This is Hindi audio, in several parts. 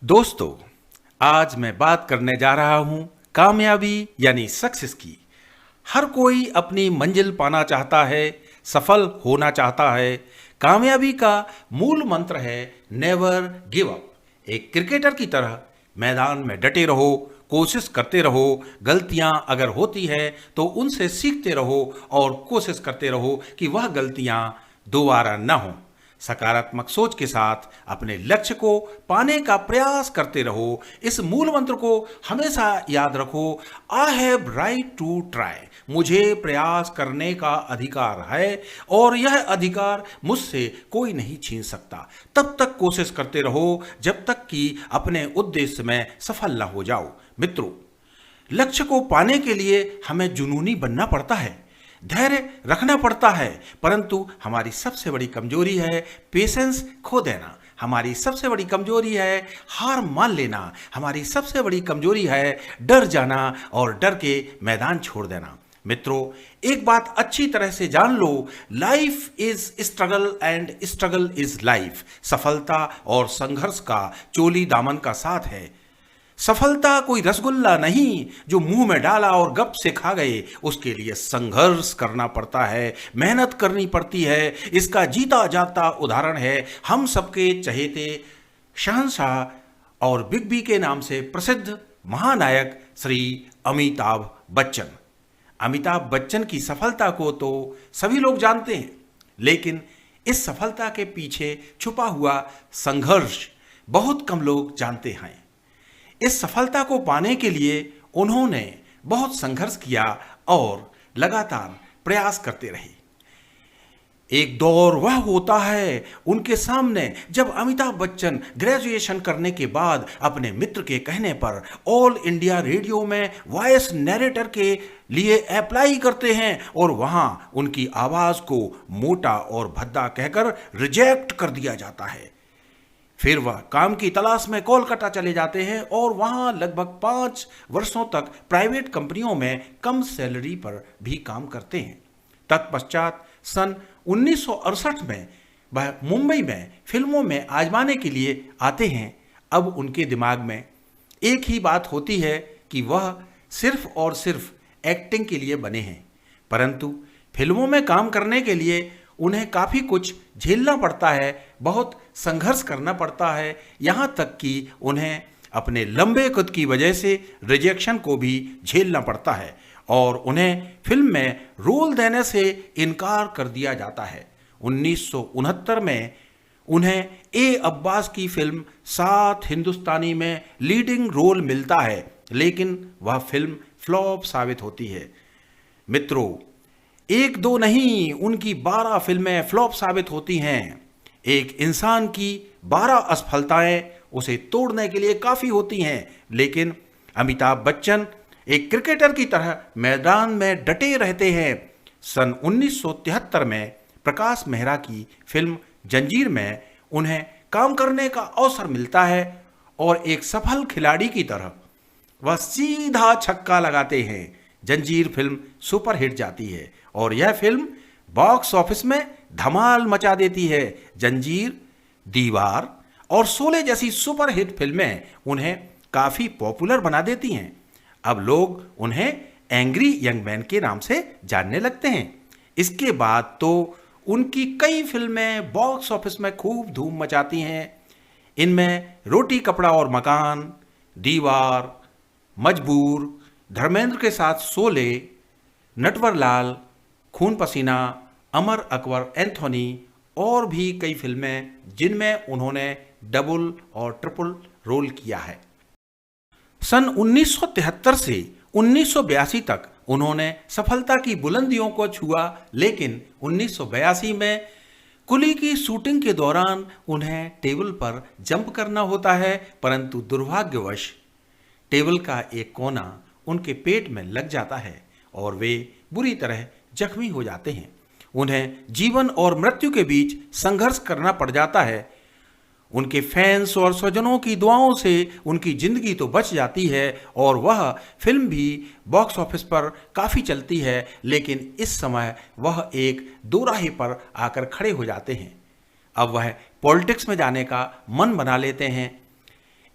दोस्तों, आज मैं बात करने जा रहा हूं कामयाबी यानी सक्सेस की। हर कोई अपनी मंजिल पाना चाहता है, सफल होना चाहता है। कामयाबी का मूल मंत्र है नेवर गिव अप। एक क्रिकेटर की तरह मैदान में डटे रहो, कोशिश करते रहो। गलतियां अगर होती है तो उनसे सीखते रहो और कोशिश करते रहो कि वह गलतियां दोबारा न हों। सकारात्मक सोच के साथ अपने लक्ष्य को पाने का प्रयास करते रहो। इस मूल मंत्र को हमेशा याद रखो। I have right to try. मुझे प्रयास करने का अधिकार है और यह अधिकार मुझसे कोई नहीं छीन सकता। तब तक कोशिश करते रहो जब तक कि अपने उद्देश्य में सफल न हो जाओ। मित्रों, लक्ष्य को पाने के लिए हमें जुनूनी बनना पड़ता है, धैर्य रखना पड़ता है, परंतु हमारी सबसे बड़ी कमजोरी है पेशेंस खो देना। हमारी सबसे बड़ी कमजोरी है हार मान लेना। हमारी सबसे बड़ी कमजोरी है डर जाना और डर के मैदान छोड़ देना। मित्रों, एक बात अच्छी तरह से जान लो, life is struggle and struggle is life. सफलता और संघर्ष का चोली दामन का साथ है। सफलता कोई रसगुल्ला नहीं जो मुंह में डाला और गप से खा गए। उसके लिए संघर्ष करना पड़ता है, मेहनत करनी पड़ती है। इसका जीता जाता उदाहरण है हम सबके चहेते शहंशाह और बिग बी के नाम से प्रसिद्ध महानायक श्री अमिताभ बच्चन। अमिताभ बच्चन की सफलता को तो सभी लोग जानते हैं, लेकिन इस सफलता के पीछे छुपा हुआ संघर्ष बहुत कम लोग जानते हैं। इस सफलता को पाने के लिए उन्होंने बहुत संघर्ष किया और लगातार प्रयास करते रहे। एक दौर वह होता है उनके सामने जब अमिताभ बच्चन ग्रेजुएशन करने के बाद अपने मित्र के कहने पर ऑल इंडिया रेडियो में वॉइस नैरेटर के लिए अप्लाई करते हैं और वहां उनकी आवाज को मोटा और भद्दा कहकर रिजेक्ट कर दिया जाता है। फिर वह काम की तलाश में कोलकाता चले जाते हैं और वहां लगभग 5 वर्षों तक प्राइवेट कंपनियों में कम सैलरी पर भी काम करते हैं। तत्पश्चात सन 1968 में वह मुंबई में फिल्मों में आजमाने के लिए आते हैं। अब उनके दिमाग में एक ही बात होती है कि वह सिर्फ और सिर्फ एक्टिंग के लिए बने हैं, परंतु फिल्मों में काम करने के लिए उन्हें काफ़ी कुछ झेलना पड़ता है, बहुत संघर्ष करना पड़ता है। यहाँ तक कि उन्हें अपने लंबे कद की वजह से रिजेक्शन को भी झेलना पड़ता है और उन्हें फिल्म में रोल देने से इनकार कर दिया जाता है। 1969 में उन्हें ए अब्बास की फिल्म सात हिंदुस्तानी में लीडिंग रोल मिलता है, लेकिन वह फिल्म फ्लॉप साबित होती है। मित्रों, एक दो नहीं, उनकी 12 फिल्में फ्लॉप साबित होती हैं। एक इंसान की 12 असफलताएं उसे तोड़ने के लिए काफ़ी होती हैं, लेकिन अमिताभ बच्चन एक क्रिकेटर की तरह मैदान में डटे रहते हैं। सन 1973 में प्रकाश मेहरा की फिल्म जंजीर में उन्हें काम करने का अवसर मिलता है और एक सफल खिलाड़ी की तरह वह सीधा छक्का लगाते हैं। जंजीर फिल्म सुपरहिट जाती है और यह फिल्म बॉक्स ऑफिस में धमाल मचा देती है। जंजीर, दीवार और शोले जैसी सुपरहिट फिल्में उन्हें काफ़ी पॉपुलर बना देती हैं। अब लोग उन्हें एंग्री यंग मैन के नाम से जानने लगते हैं। इसके बाद तो उनकी कई फिल्में बॉक्स ऑफिस में खूब धूम मचाती हैं। इनमें रोटी कपड़ा और मकान, दीवार, मजबूर, धर्मेंद्र के साथ शोले, नटवरलाल, खून पसीना, अमर अकबर एंथोनी और भी कई फिल्में जिनमें उन्होंने डबल और ट्रिपल रोल किया है। सन 1973 से 1982 तक उन्होंने सफलता की बुलंदियों को छुआ, लेकिन 1982 में कुली की शूटिंग के दौरान उन्हें टेबल पर जंप करना होता है, परंतु दुर्भाग्यवश टेबल का एक कोना उनके पेट में लग जाता है और वे बुरी तरह जख्मी हो जाते हैं। उन्हें जीवन और मृत्यु के बीच संघर्ष करना पड़ जाता है। उनके फैंस और स्वजनों की दुआओं से उनकी जिंदगी तो बच जाती है और वह फिल्म भी बॉक्स ऑफिस पर काफ़ी चलती है, लेकिन इस समय वह एक दोराहे पर आकर खड़े हो जाते हैं। अब वह पॉलिटिक्स में जाने का मन बना लेते हैं।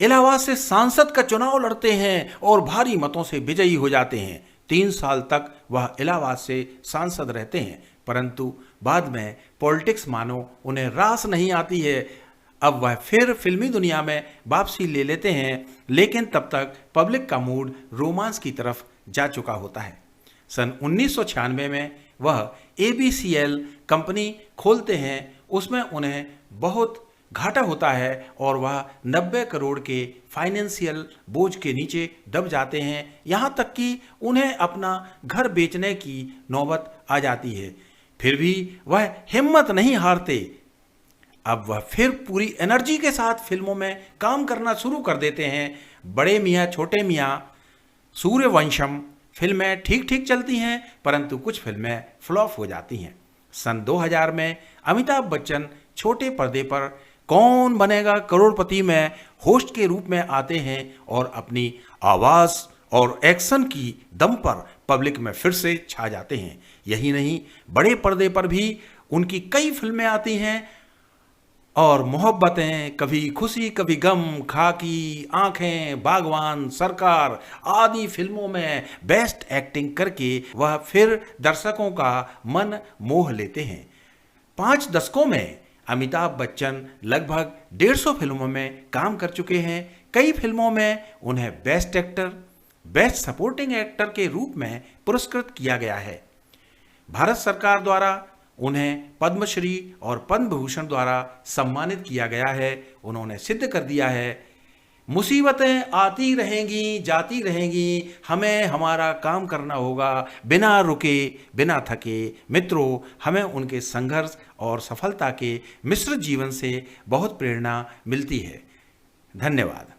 इलाहाबाद से सांसद का चुनाव लड़ते हैं और भारी मतों से विजयी हो जाते हैं। 3 साल तक वह इलाहाबाद से सांसद रहते हैं, परंतु बाद में पॉलिटिक्स मानो उन्हें रास नहीं आती है। अब वह फिर फिल्मी दुनिया में वापसी ले लेते हैं, लेकिन तब तक पब्लिक का मूड रोमांस की तरफ जा चुका होता है। सन 1996 में वह ABCL कंपनी खोलते हैं। उसमें उन्हें बहुत घाटा होता है और वह 90 करोड़ के फाइनेंशियल बोझ के नीचे दब जाते हैं। यहाँ तक कि उन्हें अपना घर बेचने की नौबत आ जाती है। फिर भी वह हिम्मत नहीं हारते। अब वह फिर पूरी एनर्जी के साथ फिल्मों में काम करना शुरू कर देते हैं। बड़े मियाँ छोटे मियाँ, सूर्यवंशम फिल्में ठीक ठीक चलती हैं, परंतु कुछ फिल्में फ्लॉप हो जाती हैं। सन 2000 में अमिताभ बच्चन छोटे पर्दे पर कौन बनेगा करोड़पति में होस्ट के रूप में आते हैं और अपनी आवाज़ और एक्शन की दम पर पब्लिक में फिर से छा जाते हैं। यही नहीं, बड़े पर्दे पर भी उनकी कई फिल्में आती हैं और मोहब्बतें, कभी खुशी कभी गम, खाकी, आंखें, बागवान, सरकार आदि फिल्मों में बेस्ट एक्टिंग करके वह फिर दर्शकों का मन मोह लेते हैं। 5 दशकों में अमिताभ बच्चन लगभग 150 फिल्मों में काम कर चुके हैं। कई फिल्मों में उन्हें best actor, best supporting actor के रूप में पुरस्कृत किया गया है। भारत सरकार द्वारा उन्हें पद्मश्री और पद्म भूषण द्वारा सम्मानित किया गया है। उन्होंने सिद्ध कर दिया है, मुसीबतें आती रहेंगी जाती रहेंगी, हमें हमारा काम करना होगा बिना रुके बिना थके। मित्रों, हमें उनके संघर्ष और सफलता के मिश्रित जीवन से बहुत प्रेरणा मिलती है। धन्यवाद।